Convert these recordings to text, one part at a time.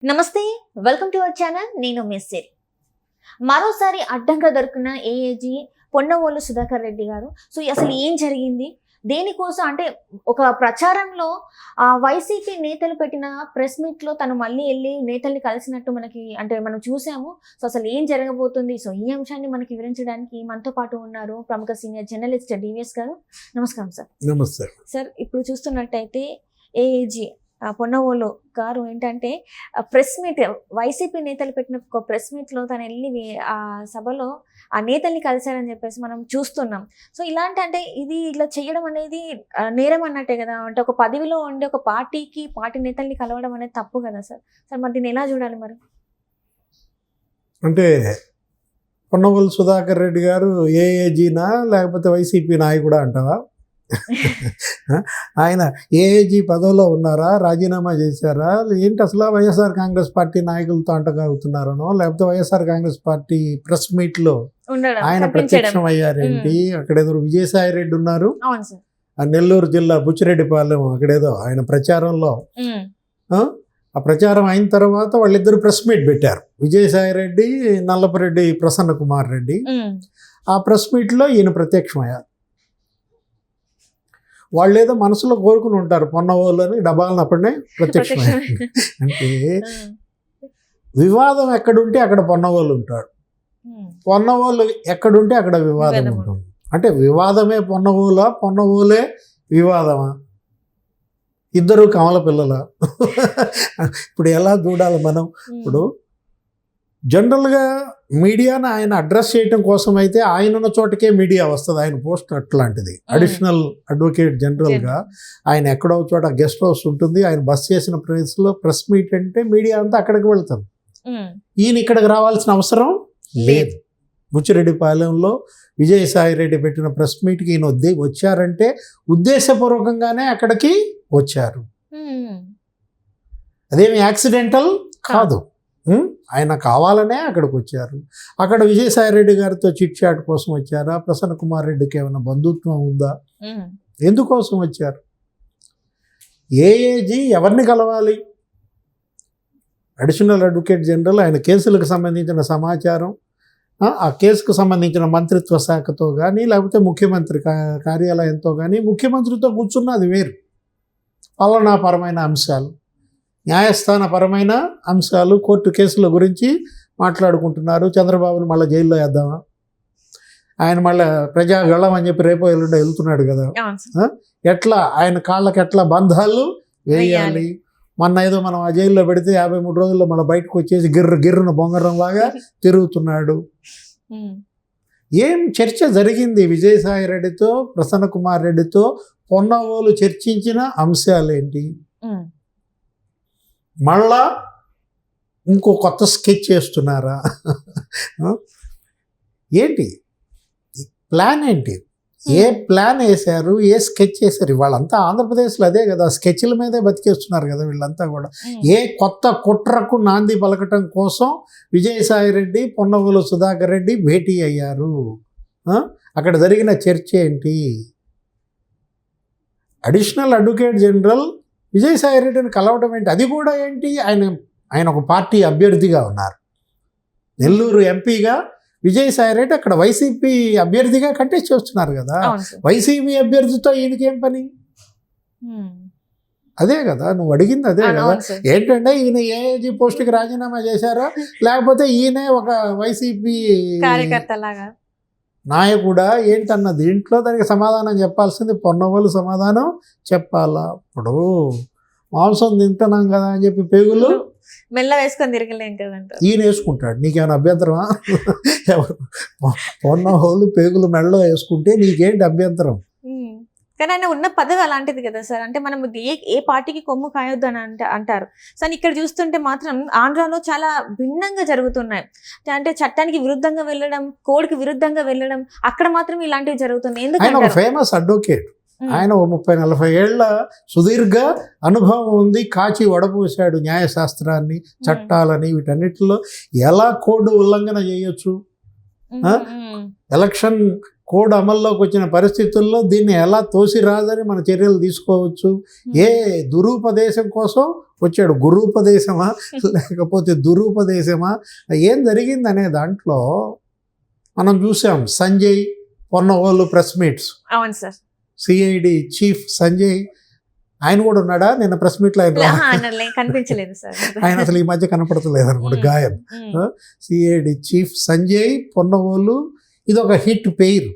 నమస్తే, welcome to our channel. నేను మిస్సిర్. మరోసారి అడ్డంగా దొరికిన ఏఏజీ పొన్నవోలు సుధాకర్ రెడ్డి గారు. సో అసలు ఏం జరిగింది, దేనికోసం అంటే ఒక ప్రచారంలో వైసీపీ నేతలు పెట్టిన ప్రెస్ మీట్లో తను మళ్ళీ వెళ్ళి నేతల్ని కలిసినట్టు మనకి అంటే మనం చూసాము. సో అసలు ఏం జరగబోతుంది, సో ఈ అంశాన్ని మనకి వివరించడానికి మనతో పాటు ఉన్నారు ప్రముఖ సీనియర్ జర్నలిస్ట్ డివిఎస్ గారు. నమస్కారం సార్. నమస్తే సార్, ఇప్పుడు చూస్తున్నట్టయితే ఏఏజీ పొన్నవోలు గారు ఏంటంటే ప్రెస్ మీట్, వైసీపీ నేతలు పెట్టిన ఒక ప్రెస్ మీట్లో తను వెళ్ళి ఆ సభలో ఆ నేతల్ని కలిశారని చెప్పేసి మనం చూస్తున్నాం. సో ఇలాంటి అంటే ఇది ఇట్లా చేయడం అనేది నేరం అన్నట్టే కదా. అంటే ఒక పదవిలో ఉండి ఒక పార్టీ నేతల్ని కలవడం అనేది తప్పు కదా సార్. సార్ మరి దీన్ని ఎలా చూడాలి మరి? అంటే పొన్నవోలు సుధాకర్ రెడ్డి గారు ఏఏజీనా లేకపోతే వైసీపీ నాయకుడా అంటావా? ఆయన ఏఏజీ పదవిలో ఉన్నారా, రాజీనామా చేశారా, ఏంటి అసలు వైఎస్ఆర్ కాంగ్రెస్ పార్టీ నాయకులతో అంటగాగుతున్నారనో, లేకపోతే వైఎస్ఆర్ కాంగ్రెస్ పార్టీ ప్రెస్ మీట్లో ఆయన ప్రత్యక్షం అయ్యారేంటి? అక్కడేదో విజయసాయి రెడ్డి ఉన్నారు, నెల్లూరు జిల్లా బుచ్చిరెడ్డిపాలెం, అక్కడేదో ఆయన ప్రచారంలో ఆ ప్రచారం అయిన తర్వాత వాళ్ళిద్దరు ప్రెస్ మీట్ పెట్టారు, విజయసాయి రెడ్డి, నల్లపరెడ్డి ప్రసన్న కుమార్ రెడ్డి. ఆ ప్రెస్ మీట్లో ఈయన ప్రత్యక్షం అయ్యారు. వాళ్ళు ఏదో మనసులో కోరుకుని ఉంటారు పొన్నవోలు అని, డబ్బాలను అప్పుడే ప్రత్యక్షం. అంటే వివాదం ఎక్కడుంటే అక్కడ పొన్నవోలు ఉంటాడు, పొన్నవోలు ఎక్కడుంటే అక్కడ వివాదం ఉంటుంది. అంటే వివాదమే పొన్నవోలే వివాదమా? ఇద్దరు కమల పిల్లల. ఇప్పుడు ఎలా చూడాలి మనం? ఇప్పుడు జనరల్గా మీడియాను ఆయన అడ్రస్ చేయడం కోసం అయితే ఆయన ఉన్న చోటకే మీడియా వస్తుంది. ఆయన పోస్ట్ అట్లాంటిది. అడిషనల్ అడ్వకేట్ జనరల్గా ఆయన ఎక్కడో చోట గెస్ట్ హౌస్ ఉంటుంది, ఆయన బస్ చేసిన ప్లేస్లో ప్రెస్ మీట్ అంటే మీడియా అంతా అక్కడికి వెళ్తాం. ఈయన ఇక్కడికి రావాల్సిన అవసరం లేదు. బుచ్చిరెడ్డిపాలెంలో విజయసాయి రెడ్డి పెట్టిన ప్రెస్ మీట్కి ఈయన వచ్చారంటే ఉద్దేశపూర్వకంగానే అక్కడికి వచ్చారు, అదేమి యాక్సిడెంటల్ కాదు. ఆయన కావాలనే అక్కడికి వచ్చారు. అక్కడ విజయసాయి రెడ్డి గారితో చిట్ చాట్ కోసం వచ్చారా? ప్రసన్న కుమార్ రెడ్డికి ఏమైనా బంధుత్వం ఉందా? ఎందుకోసం వచ్చారు? ఏఏజీ ఎవరిని కలవాలి? అడిషనల్ అడ్వకేట్ జనరల్ ఆయన కేసులకు సంబంధించిన సమాచారం, ఆ కేసుకు సంబంధించిన మంత్రిత్వ శాఖతో కానీ లేకపోతే ముఖ్యమంత్రి కార్యాలయంతో కానీ, ముఖ్యమంత్రితో కూర్చున్నది వేరు. పాలనాపరమైన అంశాలు, న్యాయస్థానపరమైన అంశాలు, కోర్టు కేసుల గురించి మాట్లాడుకుంటున్నారు. చంద్రబాబుని మళ్ళీ జైల్లో వేద్దామా? ఆయన మళ్ళీ ప్రజాగళం అని చెప్పి రేపో ఎల్లుండో వెళ్తున్నాడు కదా. ఎట్లా ఆయన కాళ్ళకి ఎట్లా బంధాలు వేయాలి? మొన్న ఏదో మనం ఆ జైల్లో పెడితే 53 రోజుల్లో మళ్ళీ బయటకు వచ్చేసి గిర్రున బొంగరంలాగా తిరుగుతున్నాడు. ఏం చర్చ జరిగింది విజయసాయి రెడ్డితో, ప్రసన్న కుమార్ రెడ్డితో? పొన్నవోలు చర్చించిన అంశాలేంటి? మళ్ళా ఇంకో కొత్త స్కెచ్ చేస్తున్నారా? ఏంటి ప్లాన్? ఏంటి? ఏ ప్లాన్ వేశారు? ఏ స్కెచ్ చేశారు? వాళ్ళంతా ఆంధ్రప్రదేశ్లో అదే కదా, స్కెచ్ల మీదే బతికేస్తున్నారు కదా వీళ్ళంతా కూడా. ఏ కొత్త కుట్రకు నాంది పలకటం కోసం విజయసాయి రెడ్డి, పొన్నవోలు సుధాకర్ రెడ్డి భేటీ అయ్యారు? అక్కడ జరిగిన చర్చ ఏంటి? అడిషనల్ అడ్వకేట్ జనరల్ విజయసాయి రెడ్డిని కలవడం ఏంటి? అది కూడా ఏంటి? ఆయన ఒక పార్టీ అభ్యర్థిగా ఉన్నారు. నెల్లూరు ఎంపీగా విజయసాయి రెడ్డి అక్కడ వైసీపీ అభ్యర్థిగా కంటెస్ట్ చేస్తున్నారు కదా. వైసీపీ అభ్యర్థితో ఈయనకేం పని? అదే కదా నువ్వు అడిగింది, అదే కదా. ఏంటంటే ఈయన ఏఏజీ పోస్ట్కి రాజీనామా చేశారా, లేకపోతే ఈయనే ఒక వైసీపీ నాయకుడా ఏంటన్న దీంట్లో దానికి సమాధానం చెప్పాల్సింది పొన్నవోలు సమాధానం చెప్పాలా. ఇప్పుడు మాంసం తింటున్నాం కదా అని చెప్పి పేగులు మెల్ల వేసుకొని తిరగలేం కదంట, ఈయన వేసుకుంటాడు. నీకేమైనా అభ్యంతరమా? పొన్నవోలు పేగులు మెళ్ళలో వేసుకుంటే నీకేంటి అభ్యంతరం? కానీ ఆయన ఉన్న పదవి అలాంటిది కదా సార్. అంటే మనం ఏ పార్టీకి కొమ్ము కాయొద్దు అని అంటారు. సో ఇక్కడ చూస్తుంటే మాత్రం ఆంధ్రాలో చాలా భిన్నంగా జరుగుతున్నాయి. అంటే చట్టానికి విరుద్ధంగా వెళ్ళడం, కోడ్కి విరుద్ధంగా వెళ్ళడం, అక్కడ మాత్రం ఇలాంటివి జరుగుతున్నాయి. ఎందుకంటే ఫేమస్ అడ్వకేట్ ఆయన, 30-40 ఏళ్ల సుదీర్ఘ అనుభవం ఉంది. కాచి వడపోసాడు న్యాయశాస్త్రాన్ని, చట్టాలని, వీటన్నిటిలో ఎలా కోడ్ ఉల్లంఘన చేయొచ్చు, ఎలక్షన్ కోడ్ అమల్లోకి వచ్చిన పరిస్థితుల్లో దీన్ని ఎలా తోసిరాదని మన చర్యలు తీసుకోవచ్చు. ఏ దురుపదేశం కోసం వచ్చాడు, గురూపదేశమా లేకపోతే దురుపదేశమా, ఏం జరిగిందనే దాంట్లో మనం చూసాం. సంజయ్ పొన్నవోలు ప్రెస్ మీట్స్, అవును సార్, సిఐడి చీఫ్ సంజయ్, ఆయన కూడా ఉన్నాడా నిన్న ప్రెస్ మీట్లో? కనిపించలేదు సార్, ఆయన అసలు ఈ మధ్య కనపడతలేదు అనమాట, గాయం. సిఐడి చీఫ్ సంజయ్ పొన్నవోలు, ఇది ఒక హిట్ పెయిర్.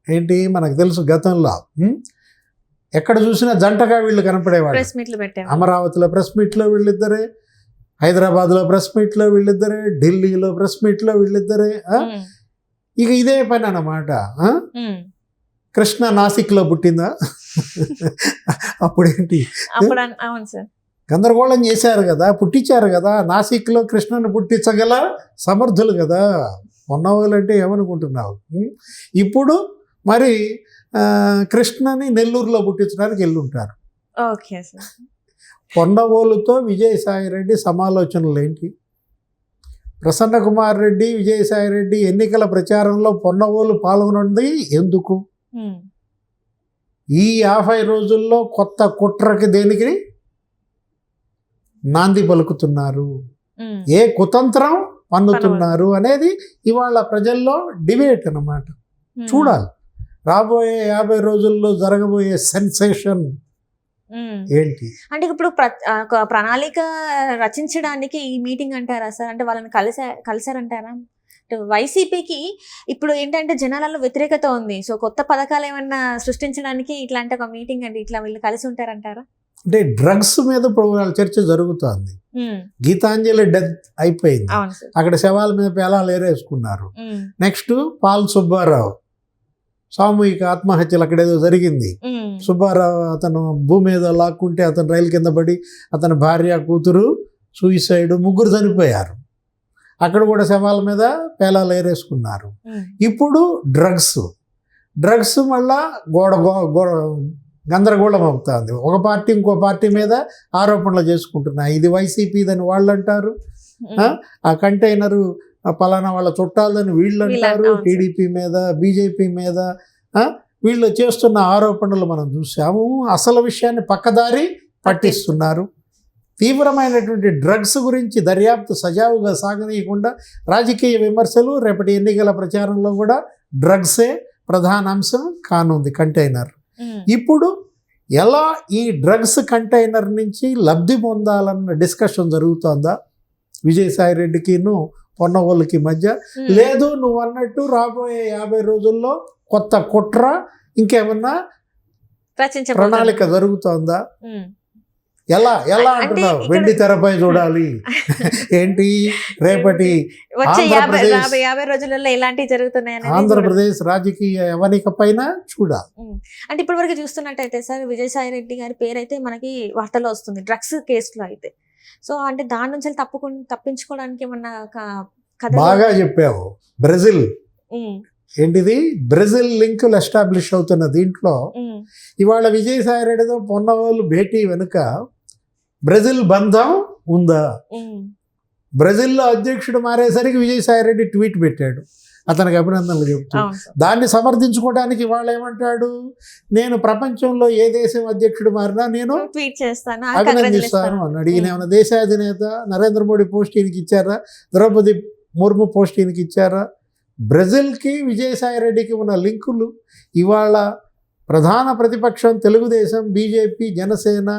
ఏంటి మనకు తెలుసు గతంలో ఎక్కడ చూసినా జంటగా వీళ్ళు కనపడేవాళ్ళు. అమరావతిలో ప్రెస్ మీట్లో వీళ్ళిద్దరే, హైదరాబాద్లో ప్రెస్ మీట్లో వీళ్ళిద్దరే, ఢిల్లీలో ప్రెస్ మీట్లో వీళ్ళిద్దరే. ఇక ఇదే పని అన్నమాట. కృష్ణ నాసిక్లో పుట్టిందా? అప్పుడేంటి గందరగోళం చేశారు కదా, పుట్టించారు కదా. నాసిక్లో కృష్ణను పుట్టించగల సమర్థులు కదా పొన్నవోలు అంటే, ఏమనుకుంటున్నావు? ఇప్పుడు మరి కృష్ణని నెల్లూరులో పుట్టించడానికి వెళ్ళుంటారు. Okay sir. పొన్నవోలుతో విజయసాయిరెడ్డి సమాలోచనలు ఏంటి? ప్రసన్న కుమార్ రెడ్డి, విజయసాయిరెడ్డి ఎన్నికల ప్రచారంలో పొన్నవోలు పాల్గొన్నది ఎందుకు? ఈ 50 రోజుల్లో కొత్త కుట్రకి దేనికి నాంది పలుకుతున్నారు, ఏ కుతంత్రం పన్నుతున్నారు అనేది ఇవాళ ప్రజల్లో డిబేట్ అన్నమాట. చూడాలి రాబోయే 50 రోజుల్లో జరగబోయే సెన్సేషన్ ఏంటి. అంటే ఇప్పుడు ప్రణాళిక రచించడానికి ఈ మీటింగ్ అంటారా సార్? అంటే వాళ్ళని కలిసారంటారా? వైసీపీకి ఇప్పుడు ఏంటంటే జనాలలో వ్యతిరేకత ఉంది, సో కొత్త పథకాలు ఏమన్నా సృష్టించడానికి ఇట్లాంటి ఒక మీటింగ్ అంటే ఇట్లా వీళ్ళు కలిసి ఉంటారంటారా? అంటే డ్రగ్స్ మీద ఇప్పుడు చర్చ జరుగుతోంది. గీతాంజలి డెత్ అయిపోయింది, అక్కడ శవాల మీద పేలాలు ఏరేసుకున్నారు. నెక్స్ట్ పాల్ సుబ్బారావు సామూహిక ఆత్మహత్యలు అక్కడేదో జరిగింది. సుబ్బారావు అతను భూమి మీద లాక్కుంటే అతను రైలు కింద పడి అతని భార్య కూతురు సూయిసైడ్, 3 చనిపోయారు. అక్కడ కూడా శవాల మీద పేలాలు ఏరేసుకున్నారు. ఇప్పుడు డ్రగ్స్ మళ్ళా గందరగోళం అవుతుంది. ఒక పార్టీ ఇంకో పార్టీ మీద ఆరోపణలు చేసుకుంటున్నాయి. ఇది వైసీపీదని వాళ్ళు అంటారు, ఆ కంటైనరు పలానా వాళ్ళ చుట్టాలని వీళ్ళు అంటారు, టీడీపీ మీద బీజేపీ మీద వీళ్ళు చేస్తున్న ఆరోపణలు మనం చూసాము. అసలు విషయాన్ని పక్కదారి పట్టిస్తున్నారు. తీవ్రమైనటువంటి డ్రగ్స్ గురించి దర్యాప్తు సజావుగా సాగనీయకుండా రాజకీయ విమర్శలు, రేపటి ఎన్నికల ప్రచారంలో కూడా డ్రగ్సే ప్రధాన అంశం కానుంది. కంటైనర్ ఇప్పుడు ఎలా ఈ డ్రగ్స్ కంటైనర్ నుంచి లబ్ధి పొందాలన్న డిస్కషన్ జరుగుతుందా విజయసాయిరెడ్డికిను పొన్నవోలుకి మధ్య? లేదు నువ్వు అన్నట్టు రాబోయే 50 రోజుల్లో కొత్త కుట్ర ఇంకేమన్నా ప్రణాళిక జరుగుతుందా? ఎలా అంటున్నావు? వెండి తెరపై చూడాలి ఏంటి రేపటి ఆంధ్రప్రదేశ్ రాజకీయ యవనిక పైన చూడాలి. అంటే ఇప్పటి వరకు చూస్తున్నట్టయితే సార్, విజయసాయిరెడ్డి గారి పేరు అయితే మనకి వార్తల్లో వస్తుంది డ్రగ్స్ కేసులో అయితే. సో అంటే దాని నుంచి తప్పించుకోవడానికి ఏమన్నా బాగా చెప్పావు. బ్రెజిల్ ఏంటిది, బ్రెజిల్ లింకులు ఎస్టాబ్లిష్ అవుతున్న దీంట్లో ఇవాళ విజయసాయిరెడ్డితో పొన్నవోలు భేటీ వెనుక బ్రెజిల్ బంధం ఉందా? బ్రెజిల్లో అధ్యక్షుడు మారేసరికి విజయసాయిరెడ్డి ట్వీట్ పెట్టాడు, అతనికి అభినందనలు చెబుతూ. దాన్ని సమర్థించుకోవడానికి ఇవాళ ఏమంటాడు, నేను ప్రపంచంలో ఏ దేశం అధ్యక్షుడు మారినా నేను ట్వీట్ చేస్తాను, అభినందిస్తాను అన్నాడు. ఈయన ఏమైనా దేశాధినేత? నరేంద్ర మోడీ పోస్ట్ ఈయనకి ఇచ్చారా? ద్రౌపది ముర్ము పోస్ట్ ఈయనకి ఇచ్చారా? బ్రెజిల్కి విజయసాయిరెడ్డికి ఉన్న లింకులు ఇవాళ ప్రధాన ప్రతిపక్షం తెలుగుదేశం, బీజేపీ, జనసేన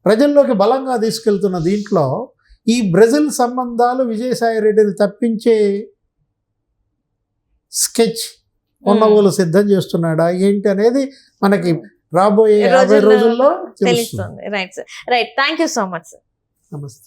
ప్రజల్లోకి బలంగా తీసుకెళ్తున్న దీంట్లో ఈ బ్రెజిల్ సంబంధాలు విజయసాయిరెడ్డిని తప్పించే స్కెచ్ పొన్నవోలు సిద్ధం చేస్తున్నాడా ఏంటి అనేది మనకి రాబోయే 50 రోజుల్లో తెలుస్తుంది. Right, thank you so much sir. నమస్తే.